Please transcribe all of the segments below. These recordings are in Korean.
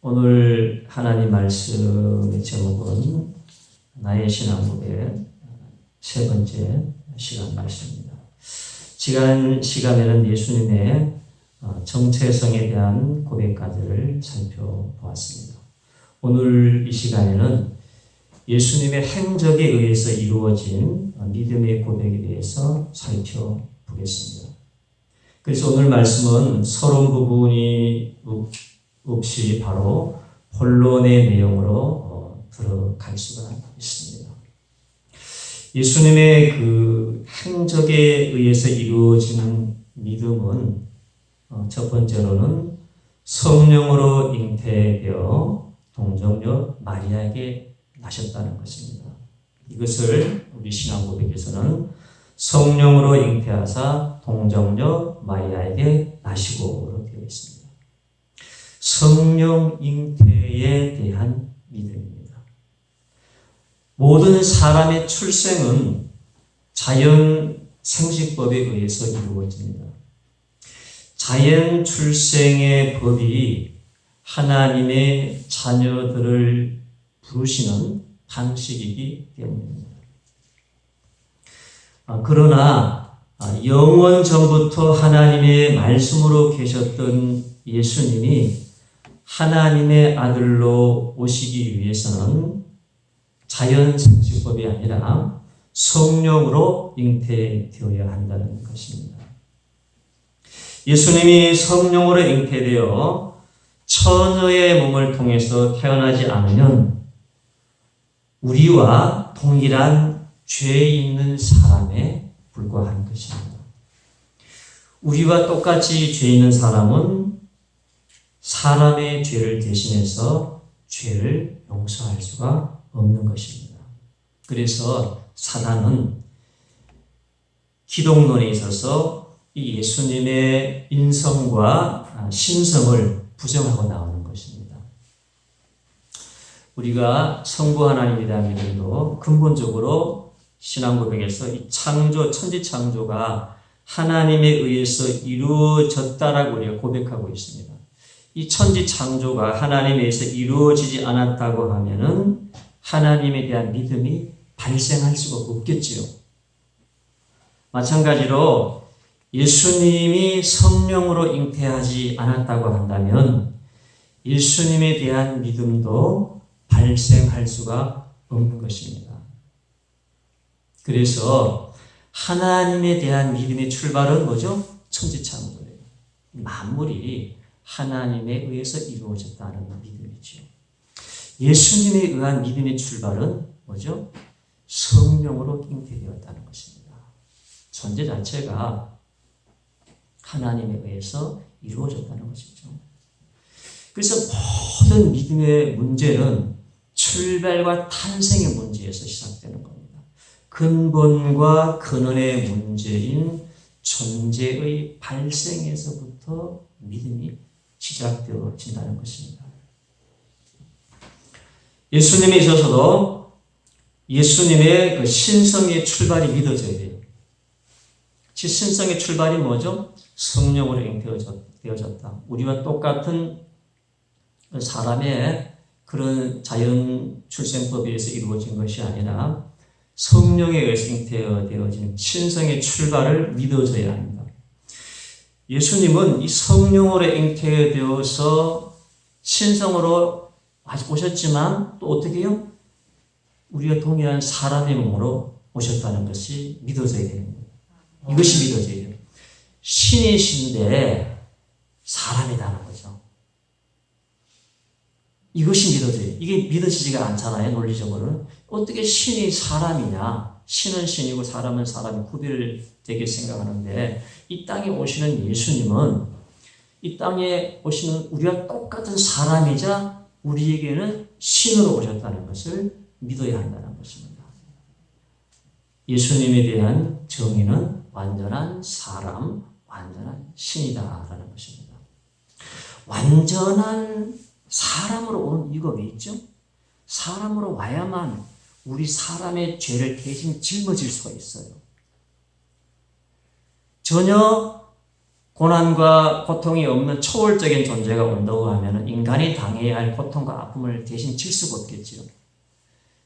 오늘 하나님 말씀의 제목은 나의 신앙 고백 세 번째 시간 말씀입니다. 지난 시간에는 예수님의 정체성에 대한 고백까지를 살펴보았습니다. 오늘 이 시간에는 예수님의 행적에 의해서 이루어진 믿음의 고백에 대해서 살펴보겠습니다. 그래서 오늘 말씀은 서론 부분이 없이 바로 본론의 내용으로 들어갈 수가 있습니다. 예수님의 그 행적에 의해서 이루어진 믿음은 첫 번째로는 성령으로 잉태되어 동정녀 마리아에게 나셨다는 것입니다. 이것을 우리 신앙 고백에서는 성령으로 잉태하사 동정녀 마리아에게 나시고로 되어 있습니다. 성령 잉태에 대한 믿음입니다. 모든 사람의 출생은 자연 생식법에 의해서 이루어집니다. 자연 출생의 법이 하나님의 자녀들을 부르시는 방식이기 때문입니다. 그러나 영원 전부터 하나님의 말씀으로 계셨던 예수님이 하나님의 아들로 오시기 위해서는 자연 생식법이 아니라 성령으로 잉태되어야 한다는 것입니다. 예수님이 성령으로 잉태되어 처녀의 몸을 통해서 태어나지 않으면 우리와 동일한 죄 있는 사람에 불과한 것입니다. 우리와 똑같이 죄 있는 사람은 사람의 죄를 대신해서 죄를 용서할 수가 없는 것입니다. 그래서 사단은 기독론에 있어서 이 예수님의 인성과 신성을 부정하고 나오는 것입니다. 우리가 성부 하나님에 대한 믿음도 근본적으로 신앙 고백에서 이 창조, 천지 창조가 하나님에 의해서 이루어졌다라고 우리가 고백하고 있습니다. 이 천지 창조가 하나님에 의해서 이루어지지 않았다고 하면은 하나님에 대한 믿음이 발생할 수가 없겠지요. 마찬가지로 예수님이 성령으로 잉태하지 않았다고 한다면 예수님에 대한 믿음도 발생할 수가 없는 것입니다. 그래서 하나님에 대한 믿음의 출발은 뭐죠? 천지창조예요. 만물이 하나님에 의해서 이루어졌다는 믿음이죠. 예수님에 의한 믿음의 출발은 뭐죠? 성령으로 잉태되었다는 것입니다. 존재 자체가 하나님에 의해서 이루어졌다는 것이죠. 그래서 모든 믿음의 문제는 출발과 탄생의 문제에서 시작되는 겁니다. 근본과 근원의 문제인 존재의 발생에서부터 믿음이 시작되어진다는 것입니다. 예수님에 있어서도 예수님의 그 신성의 출발이 믿어져야 돼요. 신성의 출발이 뭐죠? 성령으로 잉태되어졌다. 우리와 똑같은 사람의 그런 자연 출생법에 의해서 이루어진 것이 아니라 성령에 의해서 잉태되어진 신성의 출발을 믿어줘야 합니다. 예수님은 이 성령으로 잉태되어서 신성으로 오셨지만 또 어떻게 해요? 우리가 동일한 사람의 몸으로 오셨다는 것이 믿어져야 됩니다. 이것이 믿어져야 돼요. 신이신데 사람이라는 거죠. 이것이 믿어져요. 이게 믿어지지가 않잖아요. 논리적으로는. 어떻게 신이 사람이냐. 신은 신이고 사람은 사람이 구별되게 생각하는데 이 땅에 오시는 예수님은 이 땅에 오시는 우리와 똑같은 사람이자 우리에게는 신으로 오셨다는 것을 믿어야 한다는 것입니다. 예수님에 대한 정의는 완전한 사람, 완전한 신이다라는 것입니다. 완전한 사람으로 온 이유가 왜 있죠? 사람으로 와야만 우리 사람의 죄를 대신 짊어질 수가 있어요. 전혀 고난과 고통이 없는 초월적인 존재가 온다고 하면 인간이 당해야 할 고통과 아픔을 대신 질 수가 없겠지요.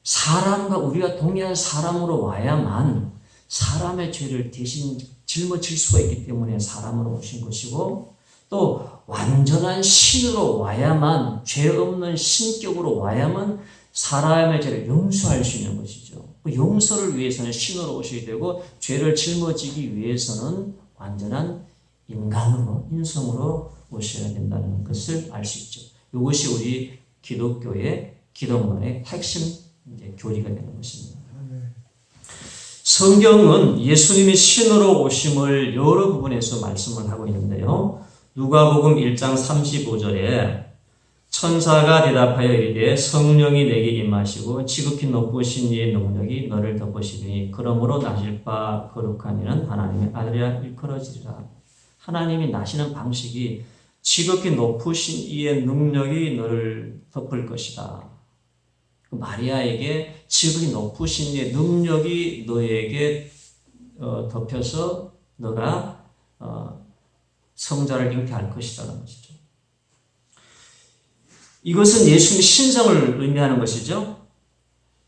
사람과 우리가 동일한 사람으로 와야만 사람의 죄를 대신 짊어질 수가 있기 때문에 사람으로 오신 것이고, 또 완전한 신으로 와야만, 죄 없는 신격으로 와야만 사람의 죄를 용서할 수 있는 것이죠. 그 용서를 위해서는 신으로 오셔야 되고, 죄를 짊어지기 위해서는 완전한 인간으로, 인성으로 오셔야 된다는 것을 알 수 있죠. 이것이 우리 기독교의 기독론의 핵심 교리가 되는 것입니다. 성경은 예수님이 신으로 오심을 여러 부분에서 말씀을 하고 있는데요. 누가복음 1장 35절에 천사가 대답하여 이르되 성령이 내게 임하시고 지극히 높으신 이의 능력이 너를 덮으시리니 그러므로 나실 바 거룩한 이는 하나님의 아들이라 일컬어지리라. 하나님이 나시는 방식이 지극히 높으신 이의 능력이 너를 덮을 것이다. 마리아에게 지극히 높으신 이의 능력이 너에게 덮여서 너가 성자를 잉태할 것이라는 것이죠. 이것은 예수님의 신성을 의미하는 것이죠.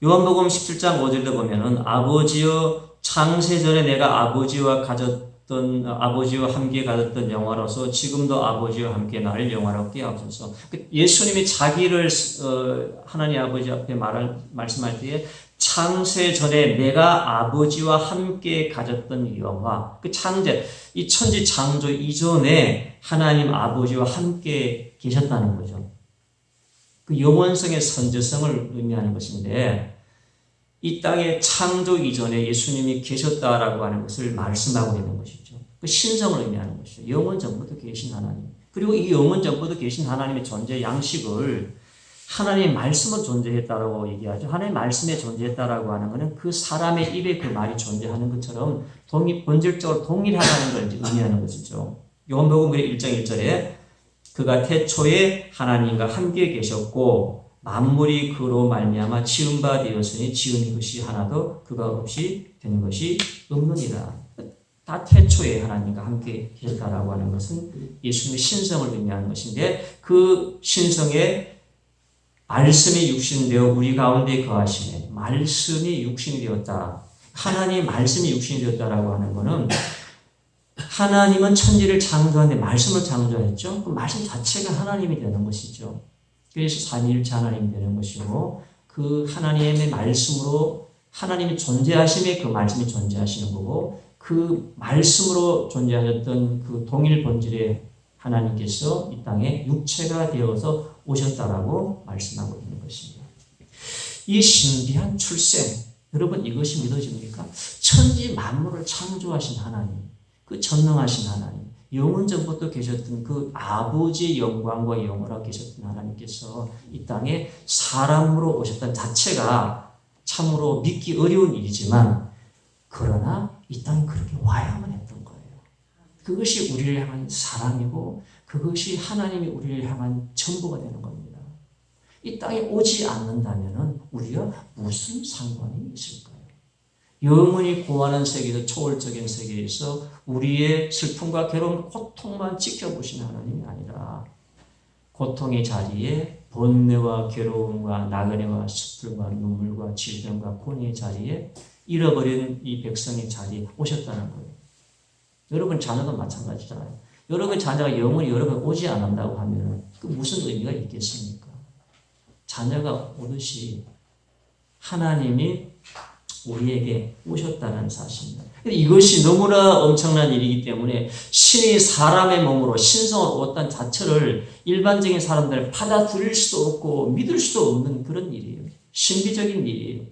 요한복음 17장 5절에 보면은 아버지여 창세전에 내가 아버지와 함께 가졌던 영화로서 지금도 아버지와 함께 나를 영화롭게 하옵소서. 예수님이 자기를 하나님 아버지 앞에 말씀할 때에 창세전에 내가 아버지와 함께 가졌던 영화, 그 창제, 이 천지 창조 이전에 하나님 아버지와 함께 계셨다는 거죠. 그 영원성의 선저성을 의미하는 것인데, 이 땅의 창조 이전에 예수님이 계셨다라고 하는 것을 말씀하고 있는 것이죠. 그 신성을 의미하는 것이죠. 영원 전부터 계신 하나님. 그리고 이 영원 전부터 계신 하나님의 존재 양식을 하나님의 말씀으로 존재했다라고 얘기하죠. 하나님의 말씀에 존재했다라고 하는 것은 그 사람의 입에 그 말이 존재하는 것처럼 본질적으로 동일하다는 걸 의미하는 것이죠. 요한복음 1장 1절에 그가 태초에 하나님과 함께 계셨고 만물이 그로 말미암아 지은 바 되었으니 지은 것이 하나도 그가 없이 되는 것이 없느니라. 다 태초에 하나님과 함께 계셨다라고 하는 것은 예수님의 신성을 의미하는 것인데, 그 신성에 말씀이 육신되어 우리 가운데 거하시네. 말씀이 육신이 되었다. 하나님 말씀이 육신이 되었다라고 하는 것은 하나님은 천지를 창조하는데 말씀을 창조했죠. 그 말씀 자체가 하나님이 되는 것이죠. 그래서 삼위일체 하나님이 되는 것이고, 그 하나님의 말씀으로 하나님이 존재하심에 그 말씀이 존재하시는 거고, 그 말씀으로 존재하셨던 그 동일 본질의 하나님께서 이 땅에 육체가 되어서 오셨다라고 말씀하고 있는 것입니다. 이 신비한 출생, 여러분 이것이 믿어집니까? 천지 만물을 창조하신 하나님, 그 전능하신 하나님, 영원 전부터 계셨던 그 아버지의 영광과 영원하고 계셨던 하나님께서 이 땅에 사람으로 오셨다는 자체가 참으로 믿기 어려운 일이지만, 그러나 이 땅에 그렇게 와야만 했던 거예요. 그것이 우리를 향한 사랑이고 그것이 하나님이 우리를 향한 전부가 되는 겁니다. 이 땅에 오지 않는다면 우리가 무슨 상관이 있을까요? 영원히 구하는 세계에서, 초월적인 세계에서 우리의 슬픔과 괴로움, 고통만 지켜보신 하나님이 아니라 고통의 자리에 번뇌와 괴로움과 나그네와 슬픔과 눈물과 질병과 고뇌의 자리에 잃어버린 이 백성의 자리에 오셨다는 거예요. 여러분 자녀도 마찬가지잖아요. 여러분 자녀가 영원히 여러분 오지 않는다고 하면 그 무슨 의미가 있겠습니까? 자녀가 오듯이 하나님이 우리에게 오셨다는 사실입니다. 이것이 너무나 엄청난 일이기 때문에 신이 사람의 몸으로 신성으로 왔다는 자체를 일반적인 사람들은 받아들일 수도 없고 믿을 수도 없는 그런 일이에요. 신비적인 일이에요.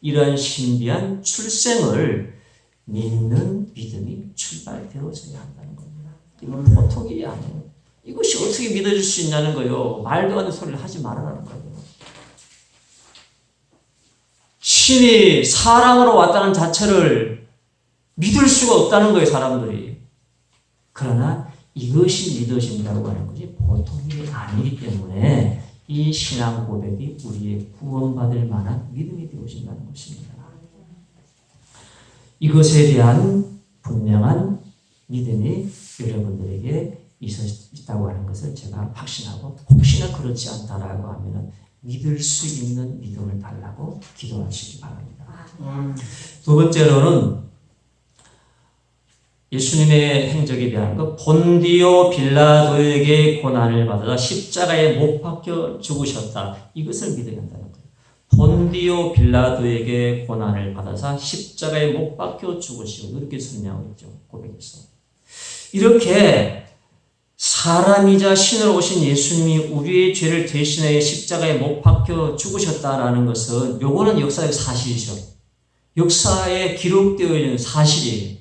이러한 신비한 출생을 믿는 믿음이 출발되어져야 한다는 겁니다. 이건 보통 일이 아니에요. 이것이 어떻게 믿어질 수 있냐는 거예요. 말도 안 되는 소리를 하지 말아라는 거예요. 신이 사람으로 왔다는 자체를 믿을 수가 없다는 거예요, 사람들이. 그러나 이것이 믿어진다고 하는 것이 보통 일이 아니기 때문에 이 신앙 고백이 우리의 구원받을 만한 믿음이 되어진다는 것입니다. 이것에 대한 분명한 믿음이 여러분들에게 있다고 하는 것을 제가 확신하고, 혹시나 그렇지 않다라고 하면 믿을 수 있는 믿음을 달라고 기도하시기 바랍니다. 두 번째로는 예수님의 행적에 대한 것, 본디오 빌라도에게 고난을 받아 십자가에 못 박혀 죽으셨다. 이것을 믿어야 한다는 거예요. 본디오 빌라도에게 고난을 받아서 십자가에 못 박혀 죽으시고, 이렇게 설명하고 있죠. 고백에서. 이렇게 사람이자 신으로 오신 예수님이 우리의 죄를 대신하여 십자가에 못 박혀 죽으셨다라는 것은, 요거는 역사적 사실이죠. 역사에 기록되어 있는 사실이에요.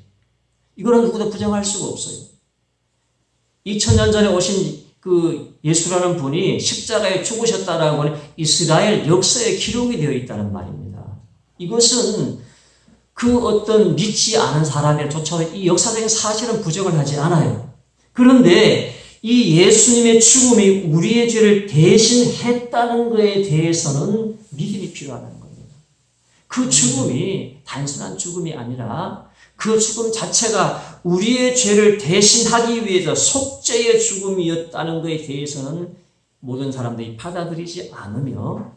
이거는 누구도 부정할 수가 없어요. 2000년 전에 오신 그 예수라는 분이 십자가에 죽으셨다라고 하는 이스라엘 역사에 기록이 되어 있다는 말입니다. 이것은 그 어떤 믿지 않은 사람에조차 이 역사적인 사실은 부정을 하지 않아요. 그런데 이 예수님의 죽음이 우리의 죄를 대신했다는 것에 대해서는 믿음이 필요하다는 겁니다. 그 죽음이 단순한 죽음이 아니라 그 죽음 자체가 우리의 죄를 대신하기 위해서 속죄의 죽음이었다는 것에 대해서는 모든 사람들이 받아들이지 않으며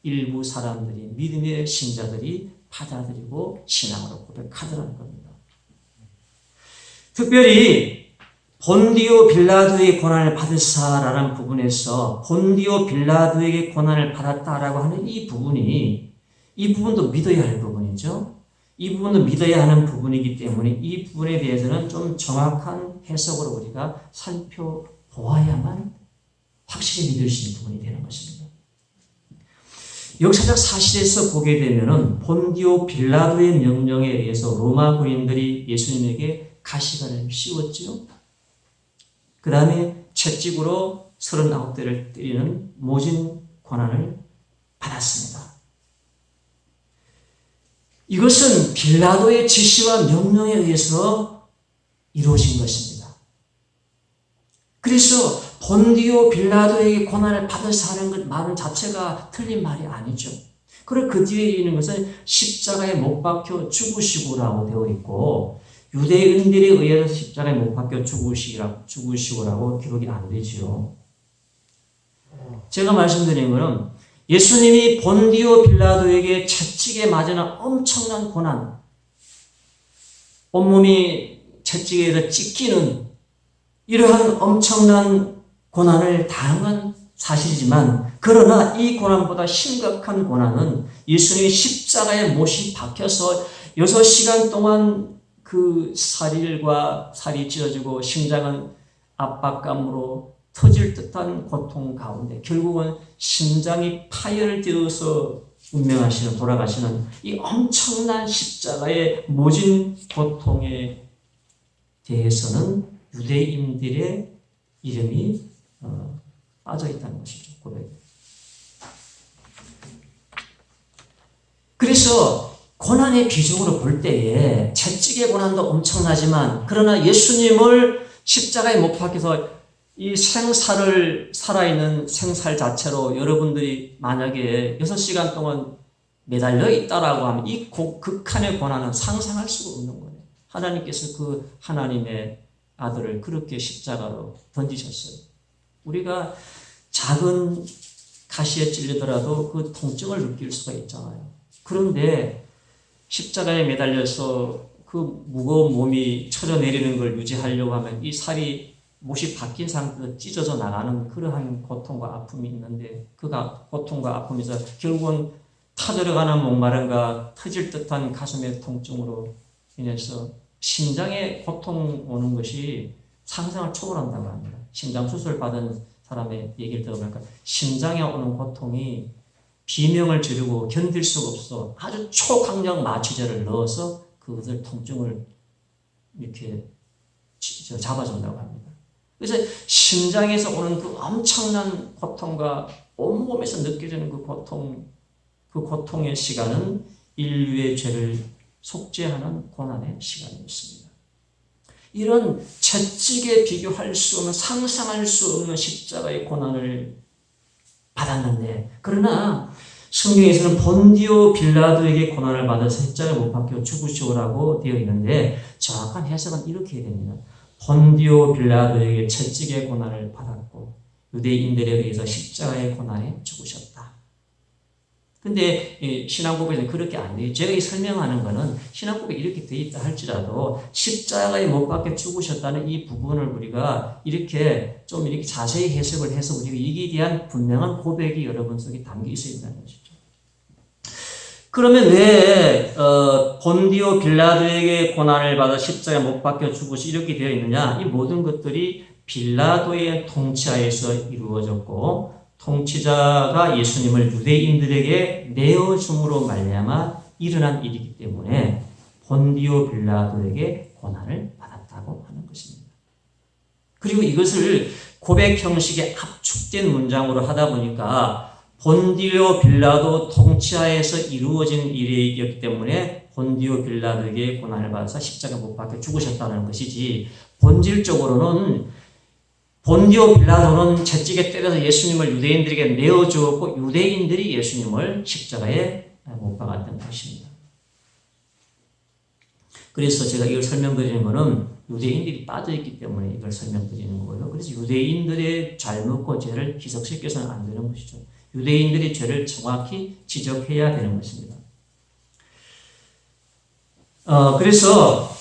일부 사람들이, 믿음의 신자들이 받아들이고 신앙으로 고백하더라는 겁니다. 특별히 본디오 빌라도의 고난을 받으사라는 부분에서 본디오 빌라도에게 고난을 받았다라고 하는 이 부분도 믿어야 할 부분이죠. 이 부분도 믿어야 하는 부분이기 때문에 이 부분에 대해서는 좀 정확한 해석으로 우리가 살펴보아야만 확실히 믿을 수 있는 부분이 되는 것입니다. 역사적 사실에서 보게 되면은 본디오 빌라도의 명령에 의해서 로마 군인들이 예수님에게 가시관을 씌웠죠. 그 다음에 채찍으로 39대를 때리는 모진 고난을 받았습니다. 이것은 빌라도의 지시와 명령에 의해서 이루어진 것입니다. 그래서 본디오 빌라도에게 고난을 받으사 하는 것 말은 자체가 틀린 말이 아니죠. 그리고 그 뒤에 있는 것은 십자가에 못 박혀 죽으시고라고 되어 있고, 유대인들에 의해서 십자가에 못 박혀 죽으시고라고 기록이 안 되지요. 제가 말씀드린 것은 예수님이 본디오 빌라도에게 채찍에 맞으는 엄청난 고난, 온몸이 채찍에서 찢기는 이러한 엄청난 고난을 당한 사실이지만, 그러나 이 고난보다 심각한 고난은 예수님이 십자가에 못이 박혀서 6시간 동안 그 살이 찢어지고 심장은 압박감으로 터질 듯한 고통 가운데 결국은 심장이 파열되어서 돌아가시는 이 엄청난 십자가의 모진 고통에 대해서는 유대인들의 이름이 빠져 있다는 것이죠. 고백. 그래서 고난의 비중으로 볼 때에 채찍의 고난도 엄청나지만, 그러나 예수님을 십자가에 못 박혀서 이 살아있는 생살 자체로 여러분들이 만약에 6시간 동안 매달려 있다라고 하면 이 극한의 고난은 상상할 수가 없는 거예요. 하나님께서 그 하나님의 아들을 그렇게 십자가로 던지셨어요. 우리가 작은 가시에 찔리더라도 그 통증을 느낄 수가 있잖아요. 그런데 십자가에 매달려서 그 무거운 몸이 쳐져 내리는 걸 유지하려고 하면 이 살이 못이 박힌 상태에서 찢어져 나가는 그러한 고통과 아픔이 있는데, 그 고통과 아픔에서 결국은 타들어가는 목마름과 터질 듯한 가슴의 통증으로 인해서 심장에 고통 오는 것이 상상을 초월한다고 합니다. 심장 수술 받은 사람의 얘기를 들어보니까 심장에 오는 고통이 비명을 지르고 견딜 수가 없어 아주 초강력 마취제를 넣어서 그것을 통증을 이렇게 잡아준다고 합니다. 그래서 심장에서 오는 그 엄청난 고통과 온몸에서 느껴지는 그 고통의 시간은 인류의 죄를 속죄하는 고난의 시간이었습니다. 이런 채찍에 비교할 수 없는, 상상할 수 없는 십자가의 고난을 받았는데, 그러나 성경에서는 본디오 빌라도에게 고난을 받아서 십자가에 못 박혀 죽으시오라고 되어 있는데 정확한 해석은 이렇게 해야 됩니다. 본디오 빌라도에게 채찍의 고난을 받았고 유대인들에 의해서 십자가의 고난에 죽으셨다. 근데 신앙고백에는 그렇게 안 돼요. 제가 이 설명하는 거는 신앙고백에 이렇게 되어 있다 할지라도 십자가에 못 박혀 죽으셨다는 이 부분을 우리가 이렇게 좀 이렇게 자세히 해석을 해서 우리가 이에 대한 분명한 고백이 여러분 속에 담겨 있어야 된다는 것이죠. 그러면 왜 본디오 빌라도에게 고난을 받아 십자가에 못 박혀 죽으시 이렇게 되어 있느냐? 이 모든 것들이 빌라도의 통치하에서 이루어졌고 통치자가 예수님을 유대인들에게 내어줌으로 말미암아 일어난 일이기 때문에 본디오 빌라도에게 고난을 받았다고 하는 것입니다. 그리고 이것을 고백 형식의 압축된 문장으로 하다 보니까 본디오 빌라도 통치하에서 이루어진 일이었기 때문에 본디오 빌라도에게 고난을 받아서 십자가에 못 박혀 죽으셨다는 것이지 본질적으로는 본디오 빌라도는 채찍에 때려서 예수님을 유대인들에게 내어주었고 유대인들이 예수님을 십자가에 못 박았던 것입니다. 그래서 제가 이걸 설명드리는 것은 유대인들이 빠져있기 때문에 이걸 설명드리는 거고요. 그래서 유대인들의 잘못과 죄를 희석시켜서는 안 되는 것이죠. 유대인들의 죄를 정확히 지적해야 되는 것입니다. 그래서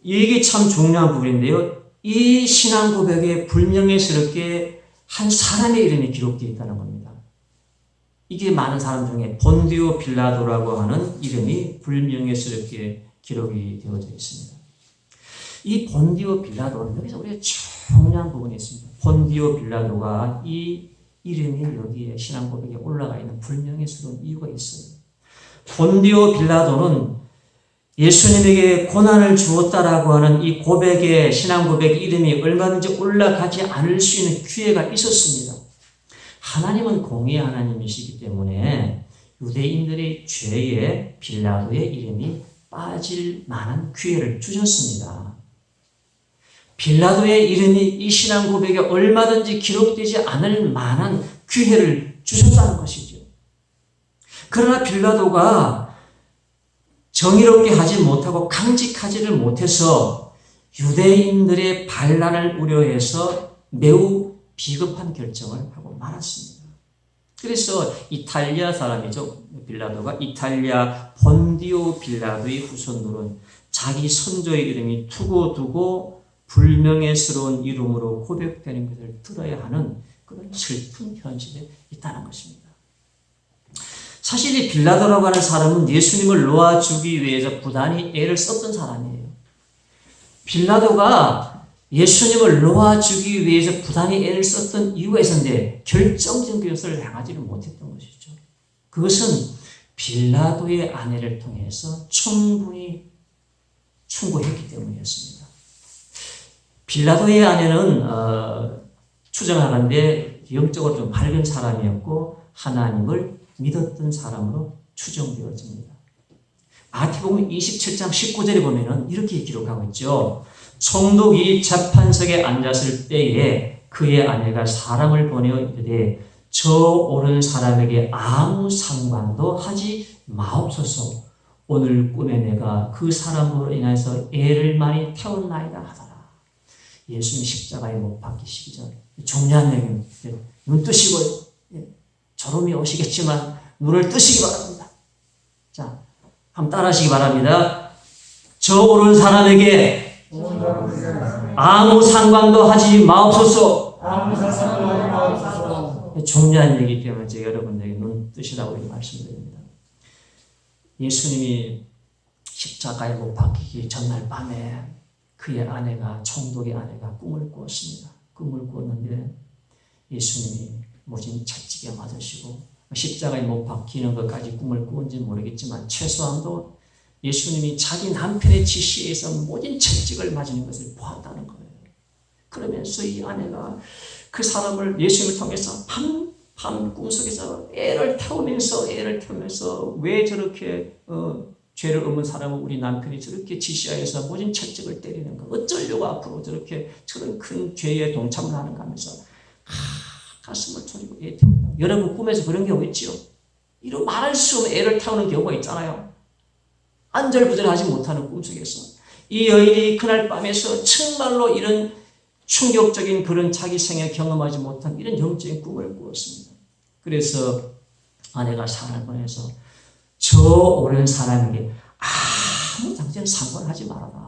이게 참 중요한 부분인데요. 이 신앙 고백에 불명예스럽게 한 사람의 이름이 기록되어 있다는 겁니다. 이게 많은 사람 중에 본디오 빌라도라고 하는 이름이 불명예스럽게 기록이 되어져 있습니다. 이 본디오 빌라도는 여기서 우리가 중요한 부분이 있습니다. 본디오 빌라도가 이 이름이 여기에 신앙 고백에 올라가 있는 불명예스러운 이유가 있어요. 본디오 빌라도는 예수님에게 고난을 주었다라고 하는 이 고백의 신앙 고백 이름이 얼마든지 올라가지 않을 수 있는 기회가 있었습니다. 하나님은 공의의 하나님이시기 때문에 유대인들의 죄에 빌라도의 이름이 빠질 만한 기회를 주셨습니다. 빌라도의 이름이 이 신앙 고백에 얼마든지 기록되지 않을 만한 기회를 주셨다는 것이죠. 그러나 빌라도가 정의롭게 하지 못하고 강직하지를 못해서 유대인들의 반란을 우려해서 매우 비겁한 결정을 하고 말았습니다. 그래서 이탈리아 사람이죠. 빌라도가 이탈리아 본디오 빌라도의 후손들은 자기 선조의 이름이 두고두고 불명예스러운 이름으로 고백되는 것을 들어야 하는 그런 슬픈 현실에 있다는 것입니다. 사실 이 빌라도라고 하는 사람은 예수님을 놓아주기 위해서 부단히 애를 썼던 사람이에요. 빌라도가 예수님을 놓아주기 위해서 부단히 애를 썼던 이유가 있었는데 결정적인 것을 행하지를 못했던 것이죠. 그것은 빌라도의 아내를 통해서 충분히 충고했기 때문이었습니다. 빌라도의 아내는 추정하건대 영적으로 좀 밝은 사람이었고 하나님을 믿었던 사람으로 추정되어집니다. 마태복음 27장 19절에 보면은 이렇게 기록하고 있죠. 총독이 재판석에 앉았을 때에 그의 아내가 사람을 보내어 이르되 저 오른 사람에게 아무 상관도 하지 마옵소서. 오늘 꿈에 내가 그 사람으로 인해서 애를 많이 태웠나이다 하더라. 예수님 십자가에 못 박히시기 전 중요한 얘기입니다. 눈 뜨시고요. 졸음이 오시겠지만 눈을 뜨시기 바랍니다. 자, 한번 따라하시기 바랍니다. 저 오른 사람에게 아무 상관도 하지 마옵소서. 중요한 얘기이기 때문에 제가 여러분에게 눈 뜨시라고 말씀드립니다. 예수님이 십자가에 못 박히기 전날 밤에 그의 아내가 총독의 아내가 꿈을 꾸었습니다. 꿈을 꾸었는데 예수님이 모진 채찍에 맞으시고 십자가에 못 박히는 것까지 꿈을 꾸은지 모르겠지만 최소한도 예수님이 자기 남편의 지시에 의해서 모진 채찍을 맞는 것을 보았다는 거예요. 그러면서 이 아내가 그 사람을 예수님을 통해서 밤 꿈속에서 애를 태우면서 왜 저렇게 죄를 없는 사람은 우리 남편이 저렇게 지시하여서 모진 채찍을 때리는가, 어쩌려고 앞으로 저런 큰 죄에 동참을 하는가 하면서 가슴을 졸이고 애 태운다고. 여러분 꿈에서 그런 경우 있지요? 이런 말할 수 없는 애를 태우는 경우가 있잖아요. 안절부절하지 못하는 꿈속에서 이 여인이 그날 밤에서 정말로 이런 충격적인 그런 자기 생애 경험하지 못한 이런 영적인 꿈을 꾸었습니다. 그래서 아내가 사람을 보내서 저 오랜 사람에게 아무 당장 상관하지 말아라.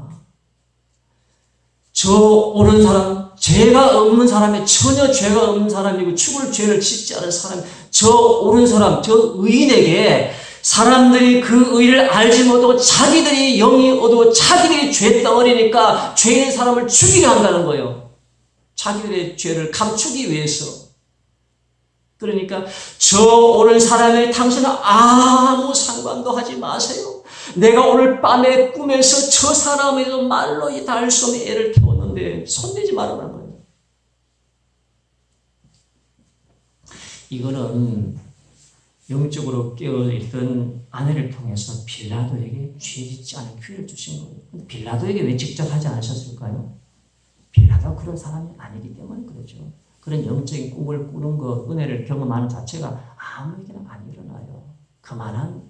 저 오른 사람, 죄가 없는 사람이 전혀 죄가 없는 사람이고 죽을 죄를 짓지 않은 사람, 저 오른 사람, 저 의인에게 사람들이 그 의를 알지 못하고 자기들이 영이 어두워 자기들이 죄 덩어리니까 죄인 사람을 죽이려 한다는 거예요. 자기들의 죄를 감추기 위해서. 그러니까 저 오른 사람의 당신은 아무 상관도 하지 마세요. 내가 오늘 밤에 꿈에서 저 사람에게 말로 닿을 수 없는 애를 태웠는데 손대지 말라는 거예요. 이거는 영적으로 깨어있던 아내를 통해서 빌라도에게 죄짓지 않을 기회를 주신 거예요. 근데 빌라도에게 왜 직접 하지 않으셨을까요? 빌라도가 그런 사람이 아니기 때문에 그러죠. 그런 영적인 꿈을 꾸는 것, 은혜를 경험하는 자체가 아무에게나 안 일어나요. 그만한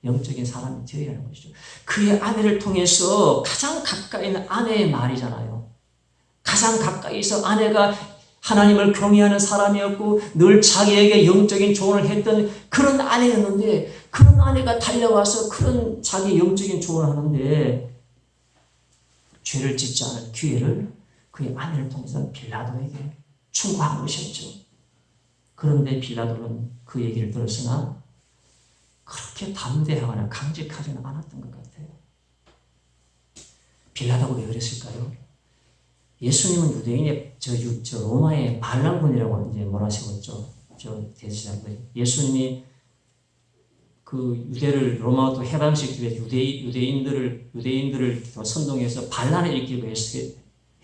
영적인 사람이 되어야 하는 것이죠. 그의 아내를 통해서 가장 가까이 있는 아내의 말이잖아요. 가장 가까이서 아내가 하나님을 경외하는 사람이었고 늘 자기에게 영적인 조언을 했던 그런 아내였는데 그런 아내가 달려와서 그런 자기 영적인 조언을 하는데 죄를 짓지 않을 기회를 그의 아내를 통해서 빌라도에게 충고한 것이었죠. 그런데 빌라도는 그 얘기를 들었으나 그렇게 담대하거나 강직하지는 않았던 것 같아요. 빌라도가 왜 그랬을까요? 예수님은 유대인의 저 로마의 반란군이라고 이제 뭐라 하시겠죠. 저 대제사장들이 예수님이 그 유대를 로마부터 해방시키기 위해 유대인들을 선동해서 반란을 일으키기 위해서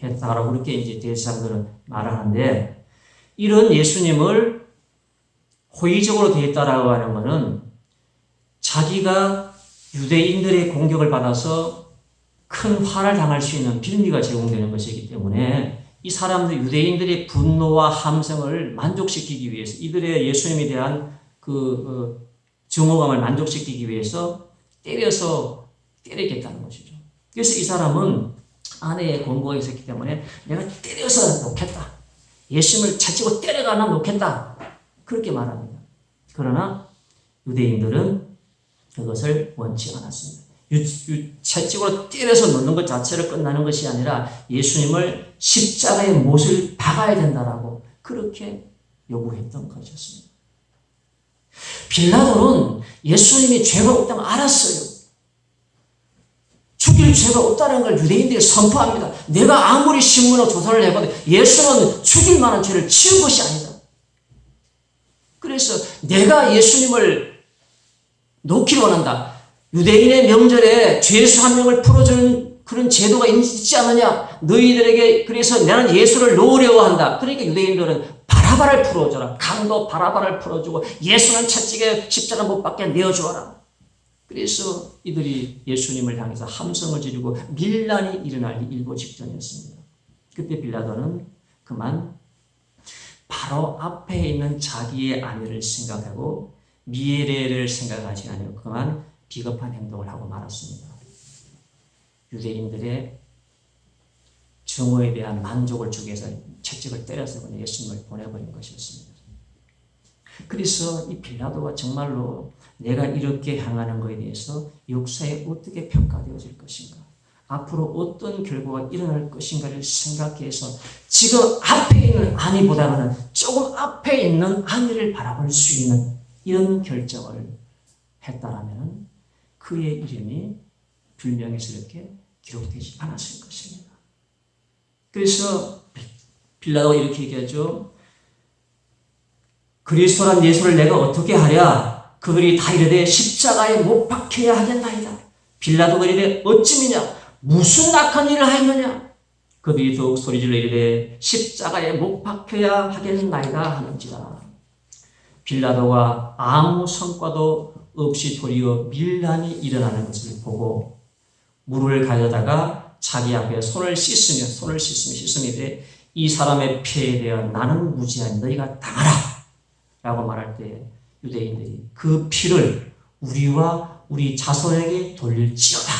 했다라고 그렇게 이제 대제사장들은 말하는데 이런 예수님을 호의적으로 대했다라고 하는 것은 자기가 유대인들의 공격을 받아서 큰 화를 당할 수 있는 빌미가 제공되는 것이기 때문에 이 사람들 유대인들의 분노와 함성을 만족시키기 위해서 이들의 예수님에 대한 그 증오감을 만족시키기 위해서 때리겠다는 것이죠. 그래서 이 사람은 아내의 권고가 있었기 때문에 내가 때려서 놓겠다. 예수님을 채찍으로 때려가나 놓겠다. 그렇게 말합니다. 그러나 유대인들은 그것을 원치 않았습니다. 채찍으로 때려서 놓는 것 자체를 끝나는 것이 아니라 예수님을 십자가에 못을 박아야 된다라고 그렇게 요구했던 것이었습니다. 빌라도는 예수님이 죄가 없다는 걸 알았어요. 죽일 죄가 없다는 걸 유대인들이 선포합니다. 내가 아무리 신문으로 조사를 해봐도 예수는 죽일 만한 죄를 지은 것이 아니다. 그래서 내가 예수님을 놓기를 원한다. 유대인의 명절에 죄수 한 명을 풀어주는 그런 제도가 있지 않느냐? 너희들에게 그래서 나는 예수를 놓으려고 한다. 그러니까 유대인들은 바라바를 풀어줘라. 강도 바라바를 풀어주고 예수는 채찍에 십자가 못 박게 내어주어라. 그래서 이들이 예수님을 향해서 함성을 지르고 밀란이 일어나기 일보 직전이었습니다. 그때 빌라도는 그만 바로 앞에 있는 자기의 아내를 생각하고 미래를 생각하지 않으며 그만 비겁한 행동을 하고 말았습니다. 유대인들의 증오에 대한 만족을 주기 위해서 채찍을 때려서 그냥 예수님을 보내버린 것이었습니다. 그래서 이 빌라도가 정말로 내가 이렇게 향하는 것에 대해서 역사에 어떻게 평가되어질 것인가, 앞으로 어떤 결과가 일어날 것인가를 생각해서 지금 앞에 있는 아내보다는 조금 앞에 있는 아내를 바라볼 수 있는 이런 결정을 했다라면 그의 이름이 불명예스럽게 기록되지 않았을 것입니다. 그래서 빌라도가 이렇게 얘기하죠. 그리스도란 예수를 내가 어떻게 하랴? 그들이 다 이르되 십자가에 못 박혀야 하겠나이다. 빌라도가 이르되 어찌미냐? 무슨 악한 일을 하였느냐? 그들이 더욱 소리질러 이르되 십자가에 못 박혀야 하겠나이다 하는지라. 빌라도가 아무 성과도 없이 도리어 밀란이 일어나는 것을 보고 물을 가져다가 자기 앞에 손을 씻으며 이르되 이 사람의 피해에 대하여 나는 무지하니 너희가 당하라 라고 말할 때 유대인들이 그 피를 우리와 우리 자손에게 돌릴지어다.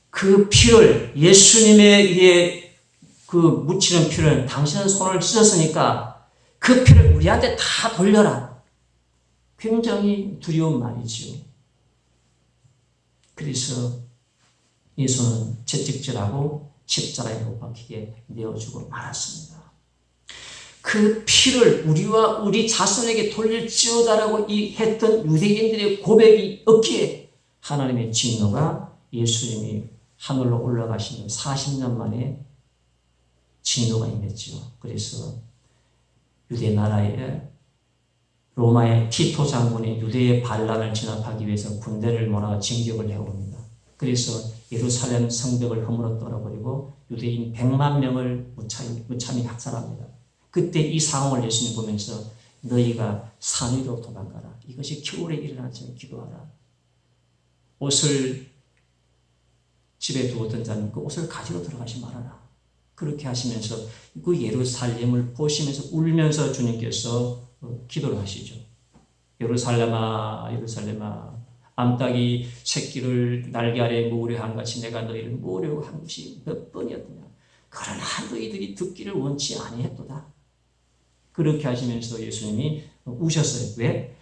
그 피를 예수님에 의해 그 묻히는 피를 당신은 손을 씻었으니까 그 피를 우리한테 다 돌려라. 굉장히 두려운 말이지요. 그래서 예수는 채찍질하고 십자가에 못 박히게 내어주고 말았습니다. 그 피를 우리와 우리 자손에게 돌릴지어다라고 했던 유대인들의 고백이 없기에 하나님의 진노가 예수님이 하늘로 올라가신 40년 만에 진노가 임했지요. 그래서 유대 나라에 로마의 티토 장군이 유대의 반란을 진압하기 위해서 군대를 몰아 진격을 해옵니다. 그래서 예루살렘 성벽을 허물어 떨어버리고 유대인 100만 명을 무참히 학살합니다. 그때 이 상황을 예수님 보면서 너희가 산 위로 도망가라. 이것이 겨울에 일어나지 기도하라. 옷을 집에 두었던 자는 그 옷을 가지러 들어가지 말아라. 그렇게 하시면서 그 예루살렘을 보시면서 울면서 주님께서 기도를 하시죠. 예루살렘아 예루살렘아 암탉이 새끼를 날개 아래 모으려 하는 같이 내가 너희를 모으려고 한 것이 몇 번이었느냐. 그러나 너희들이 듣기를 원치 아니했도다. 그렇게 하시면서 예수님이 우셨어요. 왜?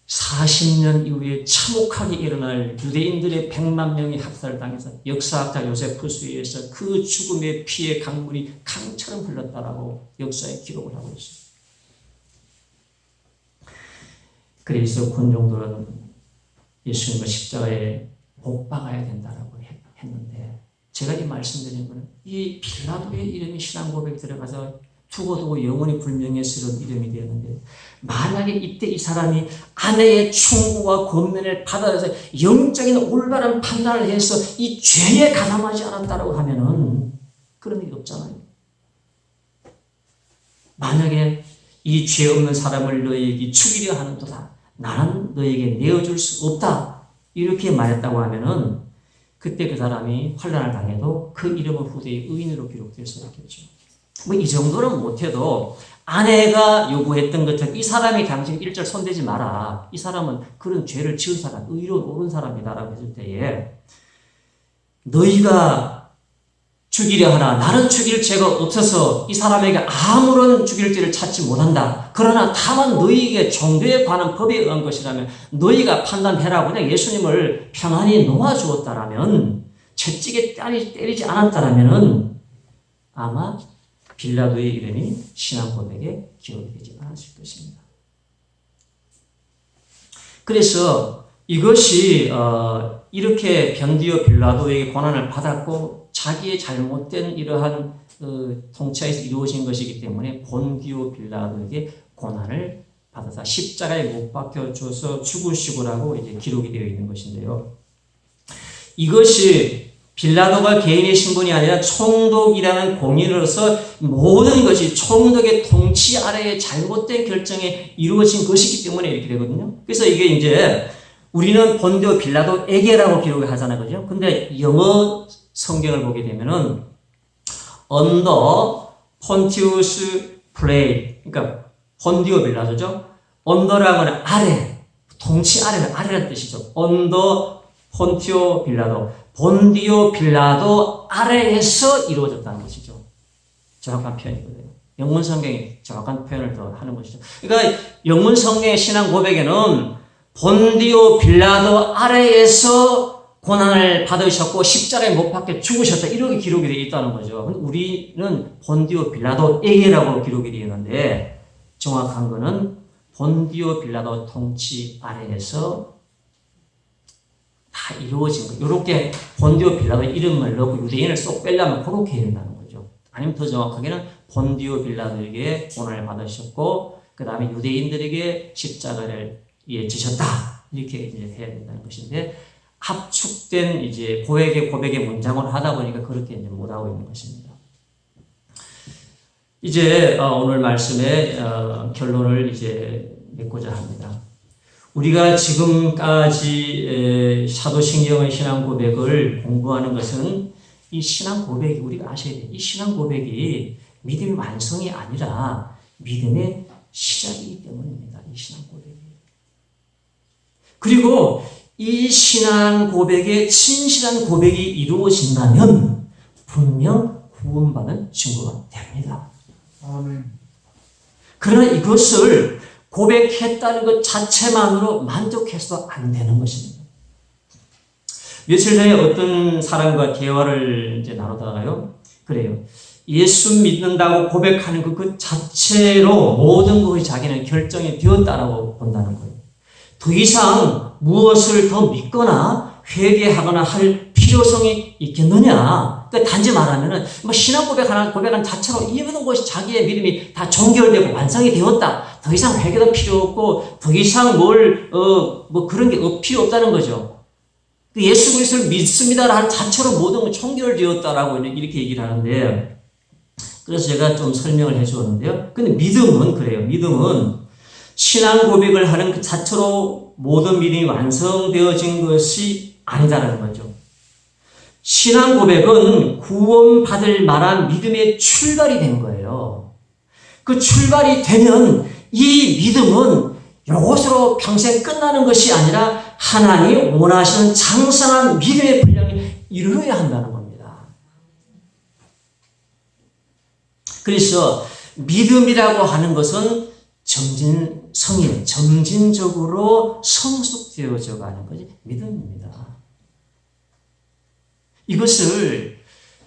40년 이후에 참혹하게 일어날 유대인들의 100만 명이 학살당해서 역사학자 요세푸스에 의해서 그 죽음의 피의 강물이 강처럼 흘렀다라고 역사에 기록을 하고 있어요. 그래서 군종들은 예수님을 십자가에 못 박아야 된다라고 했는데 제가 이 말씀드리는 것은 이 빌라도의 이름이 신앙 고백에 들어가서 두고두고 영원히 불명예스러운 이름이 되었는데 만약에 이때 이 사람이 아내의 충고와 권면을 받아서 영적인 올바른 판단을 해서 이 죄에 가담하지 않았다라고 하면은 그런 일이 없잖아요. 만약에 이 죄 없는 사람을 너희에게 죽이려 하는도다. 나는 너희에게 내어줄 수 없다. 이렇게 말했다고 하면은 그때 그 사람이 환난을 당해도 그 이름은 후대의 의인으로 기록될 수 있겠죠. 뭐 이 정도는 못해도 아내가 요구했던 것처럼 이 사람이 당신 일절 손대지 마라. 이 사람은 그런 죄를 지은 사람, 의로운 옳은 사람이다라고 했을 때에 너희가 죽이려 하나 나는 죽일 죄가 없어서 이 사람에게 아무런 죽일 죄를 찾지 못한다. 그러나 다만 너희에게 종교에 관한 법에 의한 것이라면 너희가 판단해라. 그냥 예수님을 편안히 놓아주었다라면 채찍에 때리지 않았다라면 아마 빌라도의 이름이 신앙 고백에 기록이 되지 않았을 것입니다. 그래서 이것이 이렇게 변디오 빌라도에게 고난을 받았고 자기의 잘못된 이러한 통치에서 이루어진 것이기 때문에 본디오 빌라도에게 고난을 받아서 십자가에 못 박혀 줘서 죽으시고라고 이제 기록이 되어 있는 것인데요. 이것이 빌라도가 개인의 신분이 아니라 총독이라는 공인으로서 모든 것이 총독의 통치 아래에 잘못된 결정에 이루어진 것이기 때문에 이렇게 되거든요. 그래서 이게 이제 우리는 본디오 빌라도에게라고 기록을 하잖아요. 그죠? 근데 영어 성경을 보게 되면은 언더 폰티우스 플레이, 그러니까 본디오 빌라도죠. 언더라는 아래, 통치 아래는 아래라는 뜻이죠. 언더 폰티오 빌라도, 본디오 빌라도 아래에서 이루어졌다는 것이죠. 정확한 표현이거든요. 영문 성경이 정확한 표현을 더 하는 것이죠. 그러니까 영문 성경의 신앙 고백에는 본디오 빌라도 아래에서 고난을 받으셨고 십자가에 못 박혀 죽으셨다. 이렇게 기록이 되어 있다는 거죠. 우리는 본디오 빌라도에게라고 기록이 되어 있는데 정확한 거는 본디오 빌라도 통치 아래에서 다 이루어진 거. 이렇게 본디오 빌라도 이름을 넣고 유대인을 쏙 빼려면 그렇게 해야 된다는 거죠. 아니면 더 정확하게는 본디오 빌라도에게 고난을 받으셨고 그 다음에 유대인들에게 십자가를 지셨다. 이렇게 이제 해야 된다는 것인데 압축된 이제 고백의 문장을 하다 보니까 그렇게 이제 못하고 있는 것입니다. 이제 오늘 말씀의 결론을 이제 맺고자 합니다. 우리가 지금까지 사도신경의 신앙 고백을 공부하는 것은 이 신앙 고백이 우리가 아셔야 돼요. 이 신앙 고백이 믿음의 완성이 아니라 믿음의 시작이 이 신앙 고백이에요. 그리고 이 신앙 고백의 진실한 고백이 이루어진다면 분명 구원받은 친구가 됩니다. 아멘. 그러나 이것을 고백했다는 것 자체만으로 만족해서도 안 되는 것입니다. 며칠 전에 어떤 사람과 대화를 이제 나누다가요. 그래요. 예수 믿는다고 고백하는 그 자체로 모든 것이 자기는 결정이 되었다라고 본다는 거예요. 더 이상 무엇을 더 믿거나 회개하거나 할 필요성이 있겠느냐? 그러니까 단지 말하면은 신앙 고백한 자체로 이 모든 것이 자기의 믿음이 다 종결되고 완성이 되었다. 더 이상 회개도 필요 없고 더 이상 그런 게 필요 없다는 거죠. 예수 그리스도를 믿습니다라는 자체로 모든 건 종결되었다라고 이렇게 얘기를 하는데, 그래서 제가 좀 설명을 해주었는데요. 근데 믿음은 그래요. 믿음은 신앙 고백을 하는 그 자체로 모든 믿음이 완성되어진 것이 아니다라는 거죠. 신앙 고백은 구원받을 만한 믿음의 출발이 된 거예요. 그 출발이 되면 이 믿음은 이것으로 평생 끝나는 것이 아니라 하나님이 원하시는 장성한 믿음의 분량에 이르러야 한다는 겁니다. 그래서 믿음이라고 하는 것은 점진적으로 성숙되어져 가는 것이 믿음입니다. 이것을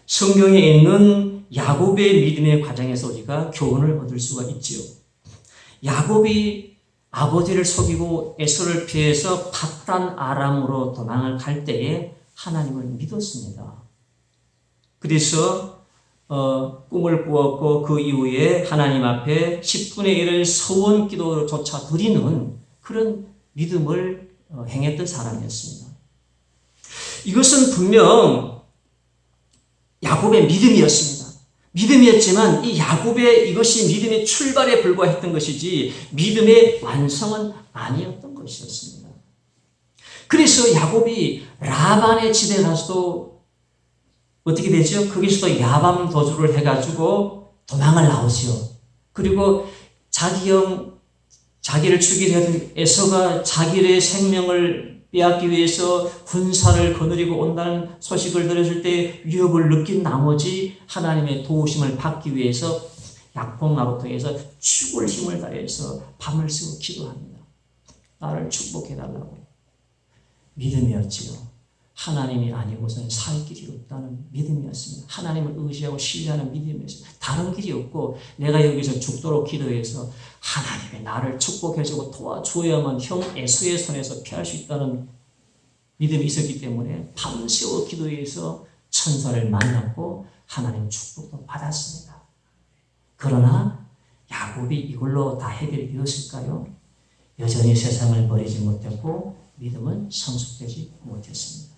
성경에 있는 야곱의 믿음의 과정에서 우리가 교훈을 얻을 수가 있지요. 야곱이 아버지를 속이고 에서를 피해서 밧단 아람으로 도망을 갈 때에 하나님을 믿었습니다. 그래서 꿈을 꾸었고 그 이후에 하나님 앞에 10분의 1을 서원 기도조차 드리는 그런 믿음을 행했던 사람이었습니다. 이것은 분명 야곱의 믿음이었습니다. 믿음이었지만 이 야곱의 이것이 믿음의 출발에 불과했던 것이지 믿음의 완성은 아니었던 것이었습니다. 그래서 야곱이 라반의 집에 가서도 어떻게 되죠? 거기서도 야밤 도주를 해가지고 도망을 나오지요. 그리고 자기를 죽이려 했던 에서가 자기의 생명을 빼앗기 위해서 군사를 거느리고 온다는 소식을 들었을 때 위협을 느낀 나머지 하나님의 도우심을 받기 위해서 약봉나루 통해서 죽을 힘을 다해서 밤을 새고 기도합니다. 나를 축복해달라고. 믿음이었지요. 하나님이 아니고서는 살 길이 없다는 믿음이었습니다. 하나님을 의지하고 신뢰하는 믿음이었습니다. 다른 길이 없고 내가 여기서 죽도록 기도해서 하나님이 나를 축복해주고 도와줘야만 형 에서의 손에서 피할 수 있다는 믿음이 있었기 때문에 밤새워 기도해서 천사를 만났고 하나님 축복도 받았습니다. 그러나 야곱이 이걸로 다 해결이 되었을까요? 여전히 세상을 버리지 못했고 믿음은 성숙되지 못했습니다.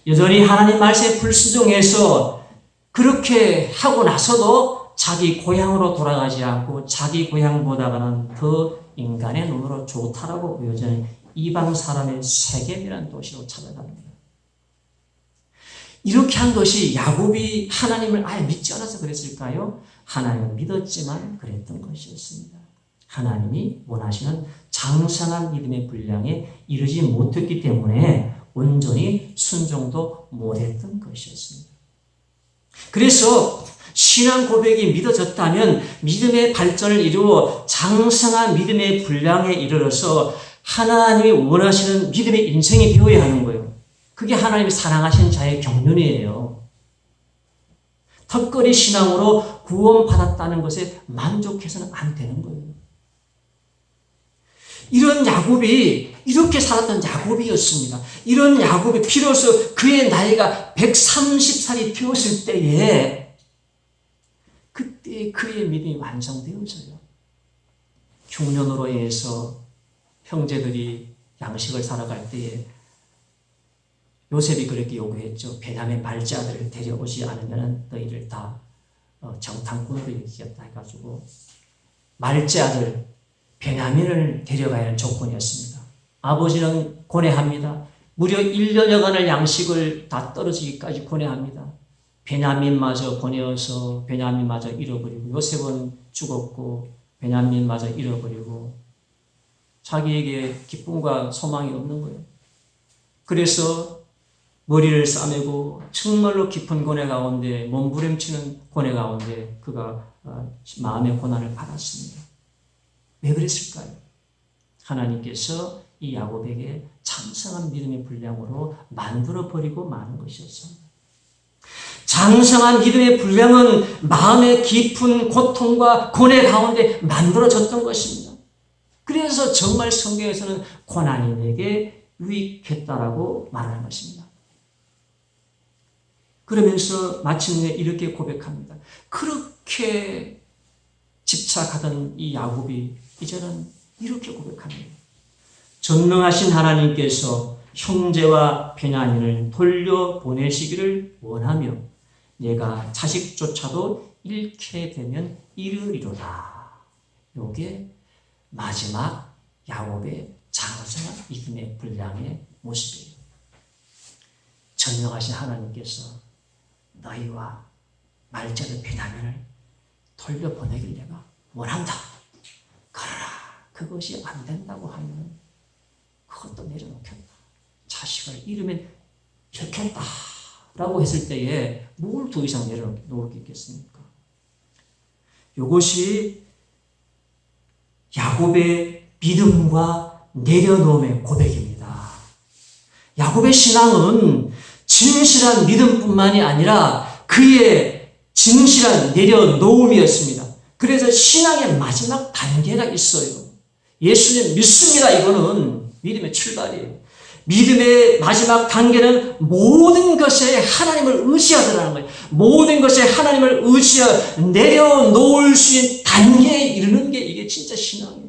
여전히 하나님 말씀에 불순종해서 그렇게 하고 나서도 자기 고향으로 돌아가지 않고 자기 고향보다는 더 인간의 눈으로 좋다라고 여전히 이방 사람의 세겜이라는 도시로 찾아갑니다. 이렇게 한 것이 야곱이 하나님을 아예 믿지 않아서 그랬을까요? 하나님을 믿었지만 그랬던 것이었습니다. 하나님이 원하시는 장성한 믿음의 분량에 이르지 못했기 때문에 온전히 순종도 못했던 것이었습니다. 그래서 신앙 고백이 믿어졌다면 믿음의 발전을 이루어 장성한 믿음의 분량에 이르러서 하나님이 원하시는 믿음의 인생이 되어야 하는 거예요. 그게 하나님이 사랑하시는 자의 경륜이에요. 턱걸이 신앙으로 구원받았다는 것에 만족해서는 안 되는 거예요. 이런 야곱이 이렇게 살았던 야곱이었습니다. 이런 야곱이 비로소 그의 나이가 130살이 되었을 때에 그때 그의 믿음이 완성되어져요. 흉년으로 인해서 형제들이 양식을 사러 갈 때에 요셉이 그렇게 요구했죠. 베냐민 말제 아들을 데려오지 않으면 너희를 다 정탐꾼으로 일으키겠다 해가지고 말제 아들 베냐민을 데려가야 하는 조건이었습니다. 아버지는 고뇌합니다. 무려 1년여간을 양식을 다 떨어지기까지 고뇌합니다. 베냐민마저 보내어서 베냐민마저 잃어버리고 요셉은 죽었고 베냐민마저 잃어버리고 자기에게 기쁨과 소망이 없는 거예요. 그래서 머리를 싸매고 정말로 깊은 고뇌 가운데 몸부림치는 고뇌 가운데 그가 마음의 고난을 받았습니다. 왜 그랬을까요? 하나님께서 이 야곱에게 장성한 믿음의 분량으로 만들어버리고 마는 것이었습니다. 장성한 믿음의 분량은 마음의 깊은 고통과 고뇌 가운데 만들어졌던 것입니다. 그래서 정말 성경에서는 고난이 내게 유익했다라고 말하는 것입니다. 그러면서 마침내 이렇게 고백합니다. 그렇게 집착하던 이 야곱이 이제는 이렇게 고백합니다. 전능하신 하나님께서 형제와 베냐민을 돌려보내시기를 원하며 내가 자식조차도 잃게 되면 이르리로다. 이게 마지막 야곱의 장성한 믿음의 분량의 모습이에요. 전능하신 하나님께서 너희와 말자를 베냐민을 돌려보내길 내가 원한다. 그러나 그것이 안 된다고 하면 그것도 내려놓겠다. 자식을 잃으면 좋겠다. 라고 했을 때에 뭘 더 이상 내려놓을 게 있겠습니까? 이것이 야곱의 믿음과 내려놓음의 고백입니다. 야곱의 신앙은 진실한 믿음뿐만이 아니라 그의 진실한 내려놓음이었습니다. 그래서 신앙의 마지막 단계가 있어요. 예수님 믿습니다. 이거는 믿음의 출발이에요. 믿음의 마지막 단계는 모든 것에 하나님을 의지하더라는 거예요. 모든 것에 하나님을 의지하 내려놓을 수 있는 단계에 이르는 게 이게 진짜 신앙이에요.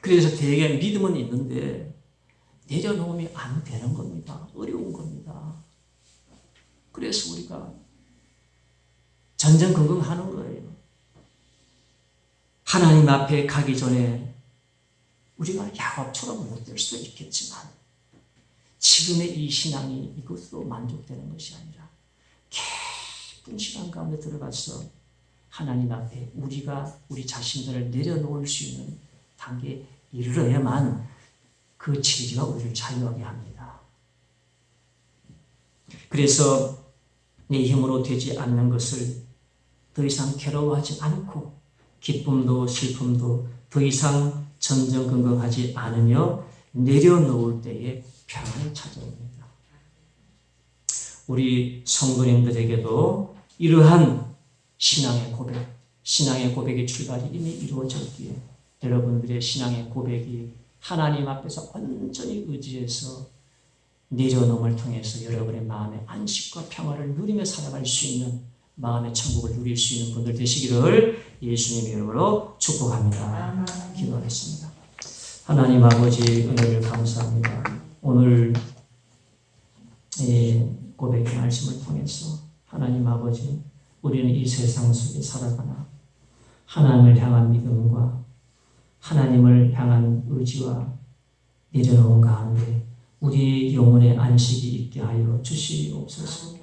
그래서 대개 믿음은 있는데 내려놓으면 안 되는 겁니다. 어려운 겁니다. 그래서 우리가 전전긍긍하는 거예요. 하나님 앞에 가기 전에 우리가 야곱처럼 못 될 수도 있겠지만 지금의 이 신앙이 이것으로 만족되는 것이 아니라 깊은 시간 가운데 들어가서 하나님 앞에 우리가 우리 자신들을 내려놓을 수 있는 단계에 이르러야만 그 진리가 우리를 자유하게 합니다. 그래서 내 힘으로 되지 않는 것을 더 이상 괴로워하지 않고 기쁨도 슬픔도 더 이상 전전긍긍하지 않으며 내려놓을 때에 평안을 찾아옵니다. 우리 성도님들에게도 이러한 신앙의 고백의 출발이 이미 이루어졌기에 여러분들의 신앙의 고백이 하나님 앞에서 온전히 의지해서 내려놓음을 통해서 여러분의 마음의 안식과 평화를 누리며 살아갈 수 있는 마음의 천국을 누릴 수 있는 분들 되시기를 예수님의 이름으로 축복합니다. 기도하겠습니다. 하나님 아버지 은혜를 감사합니다. 오늘 고백의 말씀을 통해서 하나님 아버지 우리는 이 세상 속에 살아가나 하나님을 향한 믿음과 하나님을 향한 의지와 내려놓은 가운데 우리 영혼의 안식이 있게 하여 주시옵소서.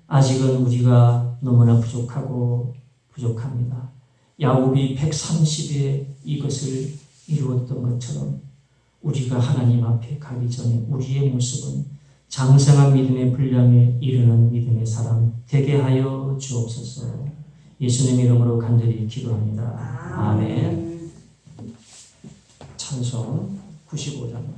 아직은 우리가 너무나 부족합니다. 야곱이 130에 이것을 이루었던 것처럼 우리가 하나님 앞에 가기 전에 우리의 모습은 장성한 믿음의 분량에 이르는 믿음의 사람 되게 하여 주옵소서. 예수님 이름으로 간절히 기도합니다. 아멘. 찬송 95장